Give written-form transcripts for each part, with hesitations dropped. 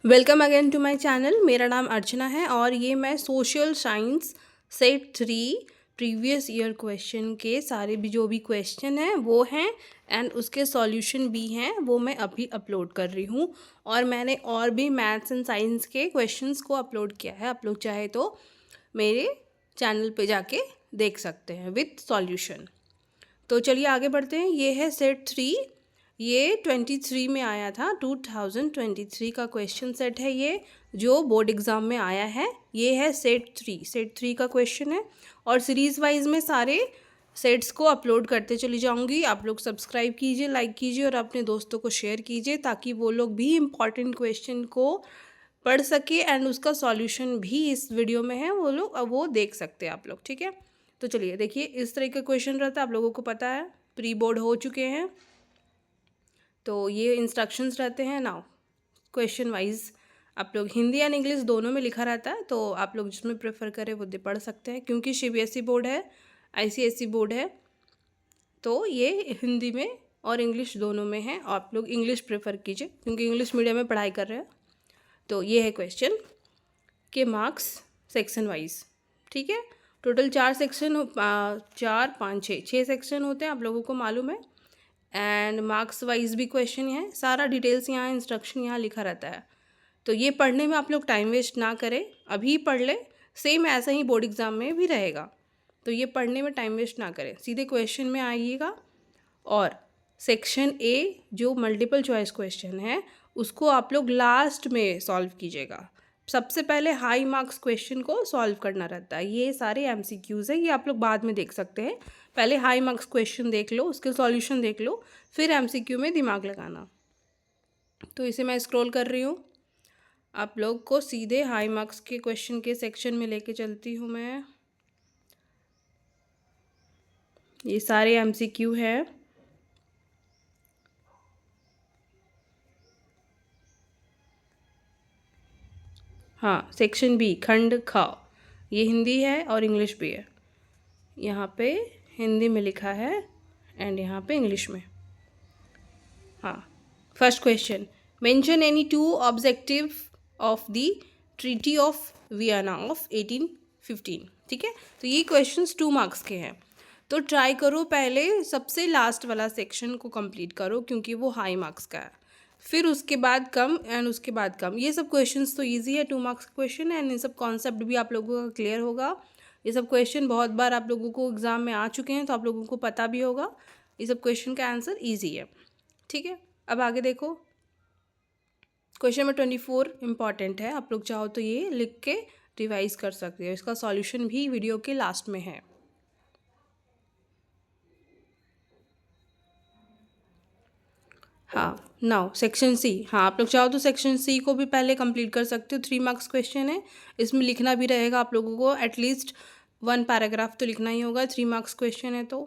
Welcome again to my channel. मेरा नाम अर्चना है और ये मैं social science set 3 previous year question के सारे भी जो भी क्वेश्चन हैं वो हैं एंड उसके सॉल्यूशन भी हैं, वो मैं अभी अपलोड कर रही हूँ। और मैंने और भी मैथ्स एंड साइंस के क्वेश्चंस को अपलोड किया है। आप लोग चाहे तो मेरे चैनल पे जाके देख सकते हैं विथ सॉल्यूशन। तो चलिए आगे बढ़ते हैं। ये है सेट 3। ये 23 में आया था, 2023 का क्वेश्चन सेट है ये, जो बोर्ड एग्ज़ाम में आया है। ये है सेट 3 का क्वेश्चन है। और सीरीज़ वाइज में सारे सेट्स को अपलोड करते चली जाऊंगी। आप लोग सब्सक्राइब कीजिए, लाइक कीजिए और अपने दोस्तों को शेयर कीजिए ताकि वो लोग भी इम्पॉर्टेंट क्वेश्चन को पढ़ सके एंड उसका सॉल्यूशन भी इस वीडियो में है, वो लोग वो देख सकते हैं आप लोग। ठीक है, तो चलिए देखिए, इस तरह का क्वेश्चन रहता है, आप लोगों को पता है, प्री बोर्ड हो चुके हैं। तो ये इंस्ट्रक्शंस रहते हैं। नाउ क्वेश्चन वाइज आप लोग हिंदी एंड इंग्लिश दोनों में लिखा रहता है, तो आप लोग जिसमें प्रेफर करें वो दे पढ़ सकते हैं। क्योंकि सीबीएसई बोर्ड है, आईसीएसई बोर्ड है, तो ये हिंदी में और इंग्लिश दोनों में है। आप लोग इंग्लिश प्रेफर कीजिए क्योंकि इंग्लिश मीडियम में पढ़ाई कर रहे हैं। तो ये है क्वेश्चन के मार्क्स सेक्शन वाइज। ठीक है, टोटल 4 सेक्शन, 4 5 6 सेक्शन होते हैं, आप लोगों को मालूम है। एंड मार्क्स वाइज भी क्वेश्चन है, सारा डिटेल्स यहाँ इंस्ट्रक्शन यहाँ लिखा रहता है। तो ये पढ़ने में आप लोग टाइम वेस्ट ना करें, अभी पढ़ ले। सेम ऐसा ही बोर्ड एग्ज़ाम में भी रहेगा, तो ये पढ़ने में टाइम वेस्ट ना करें, सीधे क्वेश्चन में आइएगा। और सेक्शन ए जो मल्टीपल चॉइस क्वेश्चन है उसको आप लोग लास्ट में सॉल्व कीजिएगा। सबसे पहले हाई मार्क्स क्वेश्चन को सॉल्व करना रहता है। ये सारे एमसीक्यूज़ है, ये आप लोग बाद में देख सकते हैं। पहले हाई मार्क्स क्वेश्चन देख लो, उसके सॉल्यूशन देख लो, फिर एमसीक्यू में दिमाग लगाना। तो इसे मैं स्क्रॉल कर रही हूँ, आप लोग को सीधे हाई मार्क्स के क्वेश्चन के सेक्शन में लेके चलती हूँ मैं। ये सारे एमसीक्यू है। हाँ, सेक्शन बी खंड ख, ये हिंदी है और इंग्लिश भी है। यहाँ पे हिंदी में लिखा है एंड यहाँ पे इंग्लिश में। हाँ, first question, mention any 2 objective of the treaty of Vienna of 1815। ठीक है, तो ये क्वेश्चंस 2 मार्क्स के हैं। तो ट्राई करो पहले सबसे लास्ट वाला सेक्शन को कंप्लीट करो क्योंकि वो हाई मार्क्स का है, फिर उसके बाद कम एंड उसके बाद कम। ये सब क्वेश्चंस तो इजी है, 2 मार्क्स क्वेश्चन है एंड इन सब कॉन्सेप्ट भी आप लोगों का क्लियर होगा। ये सब क्वेश्चन बहुत बार आप लोगों को एग्ज़ाम में आ चुके हैं, तो आप लोगों को पता भी होगा। ये सब क्वेश्चन का आंसर ईजी है। ठीक है, अब आगे देखो, क्वेश्चन नंबर 24 इम्पॉर्टेंट है, आप लोग चाहो तो ये लिख के रिवाइज कर सकते हो। इसका सॉल्यूशन भी वीडियो के लास्ट में है। हाँ, नाउ सेक्शन सी। हाँ, आप लोग चाहो तो सेक्शन सी को भी पहले कंप्लीट कर सकते हो। 3 मार्क्स क्वेश्चन है, इसमें लिखना भी रहेगा आप लोगों को, एटलीस्ट 1 पैराग्राफ तो लिखना ही होगा। 3 मार्क्स क्वेश्चन है तो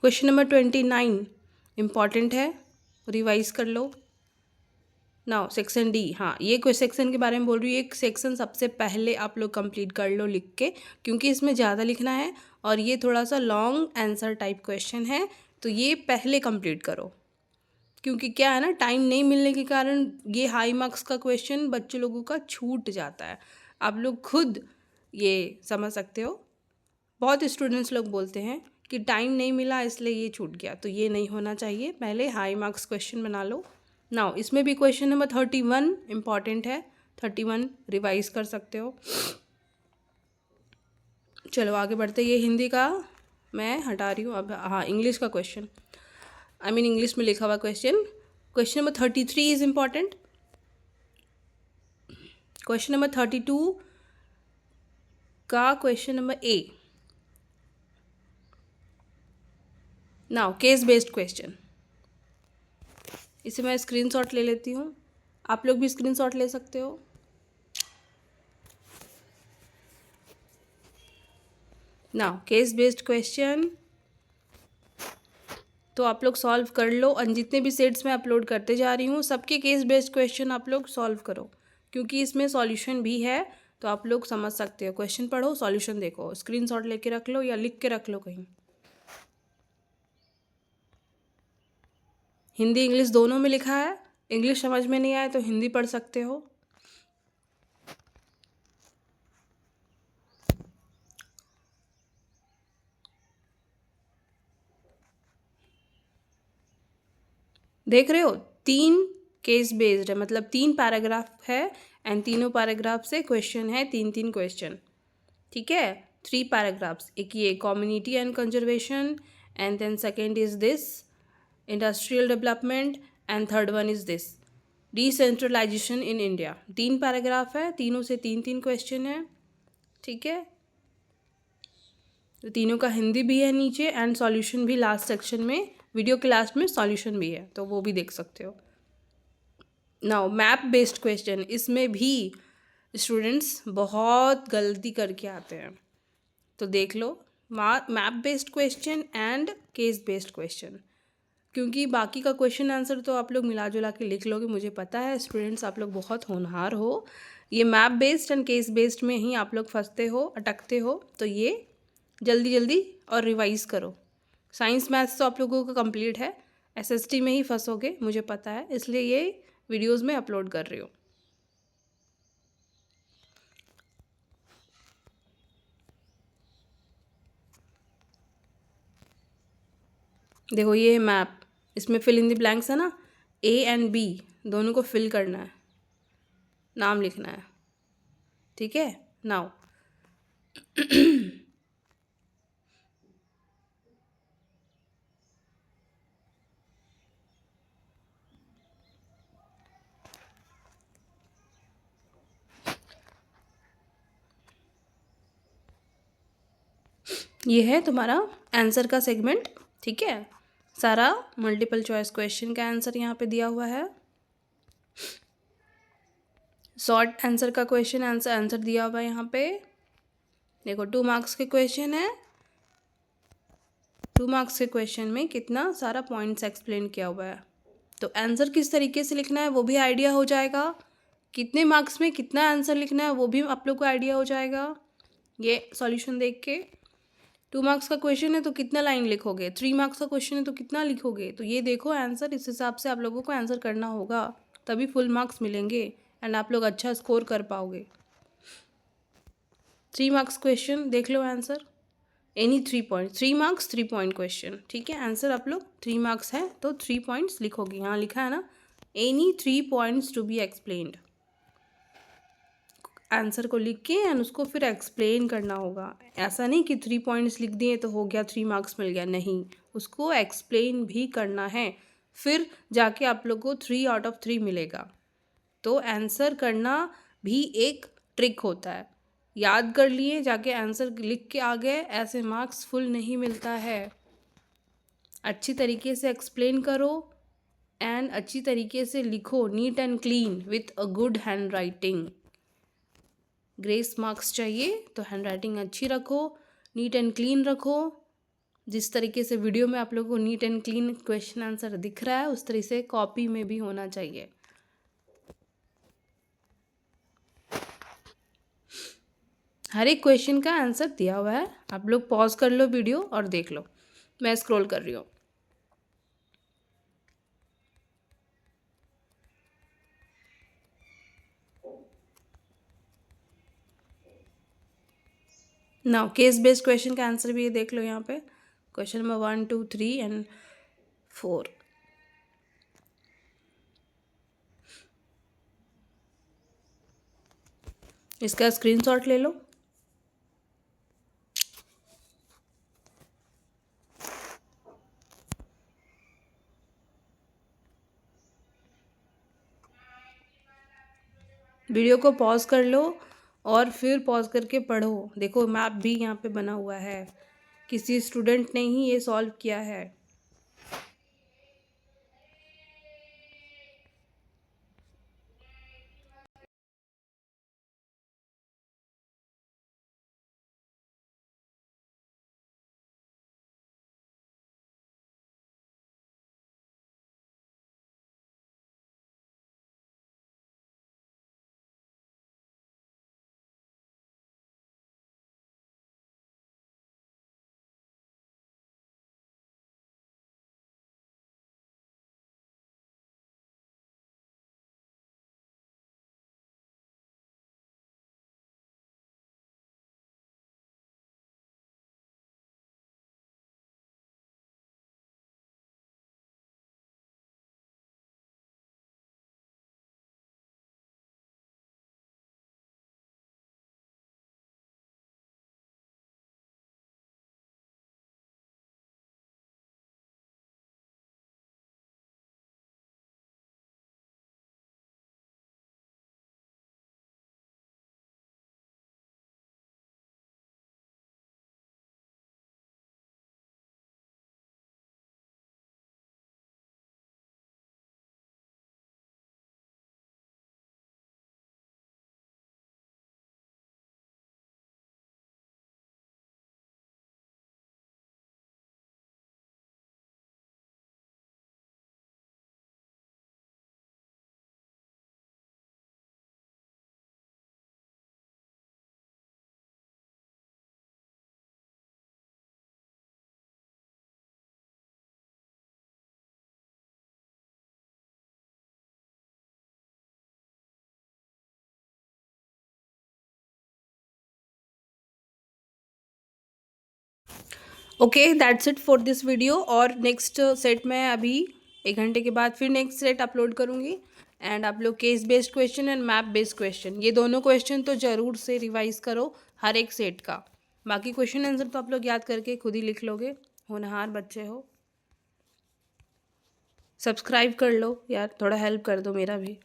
क्वेश्चन नंबर 29 इम्पॉर्टेंट है, रिवाइज कर लो। Now section D. हाँ, ये कोई सेक्शन के बारे में बोल रही हूँ, एक सेक्शन सबसे पहले आप लोग कंप्लीट कर लो लिख के, क्योंकि इसमें ज़्यादा लिखना है और ये थोड़ा सा लॉन्ग आंसर टाइप क्वेश्चन है, तो ये पहले कंप्लीट करो। क्योंकि क्या है ना, टाइम नहीं मिलने के कारण ये हाई मार्क्स का क्वेश्चन बच्चे लोगों का छूट जाता है। आप लोग खुद ये समझ सकते हो। बहुत स्टूडेंट्स लोग बोलते हैं कि टाइम नहीं मिला इसलिए ये छूट गया, तो ये नहीं होना चाहिए। पहले हाई मार्क्स क्वेश्चन बना लो। नाउ इसमें भी क्वेश्चन नंबर 31 इम्पॉर्टेंट है, 31 रिवाइज कर सकते हो। चलो आगे बढ़ते, ये हिंदी का मैं हटा रही हूँ अब। हाँ, इंग्लिश का क्वेश्चन, आई मीन इंग्लिश में लिखा हुआ question. Question number 33 is important. Question number 32 का question number A. Now case based question, इसे मैं स्क्रीनशॉट ले लेती हूँ, आप लोग भी स्क्रीनशॉट ले सकते हो। नाउ केस बेस्ड क्वेश्चन तो आप लोग सॉल्व कर लो, और जितने भी सेट्स मैं अपलोड करते जा रही हूँ सबके केस बेस्ड क्वेश्चन आप लोग सॉल्व करो, क्योंकि इसमें सॉल्यूशन भी है, तो आप लोग समझ सकते हो। क्वेश्चन पढ़ो, सॉल्यूशन देखो, स्क्रीनशॉट लेके रख लो या लिख के रख लो कहीं। हिंदी इंग्लिश दोनों में लिखा है। इंग्लिश समझ में नहीं आए तो हिंदी पढ़ सकते हो। देख रहे हो, 3 केस बेस्ड है, मतलब 3 पैराग्राफ है एंड तीनों पैराग्राफ से क्वेश्चन है, 3-3 क्वेश्चन। ठीक है, 3 पैराग्राफ्स। एक ये community and conservation, and then second is this industrial development, and third one is this decentralisation in India. 3 paragraph है, तीनों से 3-3 क्वेश्चन है। ठीक है, तो तीनों का हिंदी भी है नीचे एंड सॉल्यूशन भी लास्ट सेक्शन में, वीडियो के लास्ट में सॉल्यूशन भी है, तो वो भी देख सकते हो। नाउ मैप बेस्ड क्वेश्चन, इसमें भी स्टूडेंट्स बहुत गलती करके आते हैं, तो देख लो map based question and case based question. क्योंकि बाकी का क्वेश्चन आंसर तो आप लोग मिला जुला के लिख लोगे, मुझे पता है स्टूडेंट्स आप लोग बहुत होनहार हो। ये map based and case based में ही आप लोग फंसते हो, अटकते हो, तो ये जल्दी जल्दी और रिवाइज़ करो। साइंस मैथ्स तो आप लोगों का कंप्लीट है, एसएसटी में ही फंसोगे मुझे पता है, इसलिए ये वीडियोस में अपलोड कर रही हूँ। देखो ये मैप, इसमें फिल इन द ब्लैंक्स है ना, ए एंड बी दोनों को फिल करना है, नाम लिखना है। ठीक है, नाउ ये है तुम्हारा आंसर का सेगमेंट। ठीक है, सारा मल्टीपल चॉइस क्वेश्चन का आंसर यहाँ पे दिया हुआ है, शॉर्ट आंसर का क्वेश्चन आंसर दिया हुआ है यहाँ पे। देखो 2 मार्क्स के क्वेश्चन है, 2 मार्क्स के क्वेश्चन में कितना सारा पॉइंट्स एक्सप्लेन किया हुआ है, तो आंसर किस तरीके से लिखना है वो भी आइडिया हो जाएगा, कितने मार्क्स में कितना आंसर लिखना है वो भी आप लोग को आइडिया हो जाएगा ये सॉल्यूशन देख के। 2 मार्क्स का क्वेश्चन है तो कितना लाइन लिखोगे, 3 मार्क्स का क्वेश्चन है तो कितना लिखोगे, तो ये देखो आंसर, इस हिसाब से आप लोगों को आंसर करना होगा, तभी फुल मार्क्स मिलेंगे एंड आप लोग अच्छा स्कोर कर पाओगे। 3 मार्क्स क्वेश्चन देख लो answer, any 3 point, 3 marks 3 point question. ठीक है, आंसर आप लोग 3 मार्क्स है तो 3 पॉइंट्स लिखोगे, यहाँ लिखा है ना any 3 points to be explained. Answer को लिख के एंड उसको फिर एक्सप्लेन करना होगा, ऐसा नहीं कि 3 पॉइंट्स लिख दिए तो हो गया 3 मार्क्स मिल गया, नहीं, उसको एक्सप्लेन भी करना है, फिर जाके आप लोग को 3 आउट ऑफ 3 मिलेगा। तो आंसर करना भी एक ट्रिक होता है, याद कर लिए जाके आंसर लिख के आ गए, ऐसे मार्क्स फुल नहीं मिलता है। अच्छी तरीके से एक्सप्लेन करो एंड अच्छी तरीके से लिखो, neat and clean with a good hand writing. Grace marks चाहिए तो हैंड राइटिंग अच्छी रखो, नीट एंड क्लीन रखो। जिस तरीके से वीडियो में आप लोगों को neat and clean question answer दिख रहा है उस तरीके से कॉपी में भी होना चाहिए। हर एक क्वेश्चन का आंसर दिया हुआ है, आप लोग पॉज कर लो वीडियो और देख लो, मैं स्क्रॉल कर रही हूँ। नाउ केस बेस्ड क्वेश्चन का आंसर भी ये देख लो यहाँ पे, क्वेश्चन नंबर 1, 2, 3 एंड 4। इसका स्क्रीनशॉट ले लो। वीडियो को पॉज कर लो और फिर पॉज करके पढ़ो। देखो मैप भी यहाँ पे बना हुआ है, किसी स्टूडेंट ने ही ये सॉल्व किया है। Okay, that's it for this video. और नेक्स्ट सेट मैं अभी 1 घंटे के बाद फिर नेक्स्ट सेट अपलोड करूँगी। एंड आप लोग case based question and map based question, ये दोनों क्वेश्चन तो ज़रूर से रिवाइज करो हर एक सेट का। बाकी क्वेश्चन आंसर तो आप लोग याद करके खुद ही लिख लोगे, होनहार बच्चे हो। सब्सक्राइब कर लो यार, थोड़ा हेल्प कर दो मेरा भी।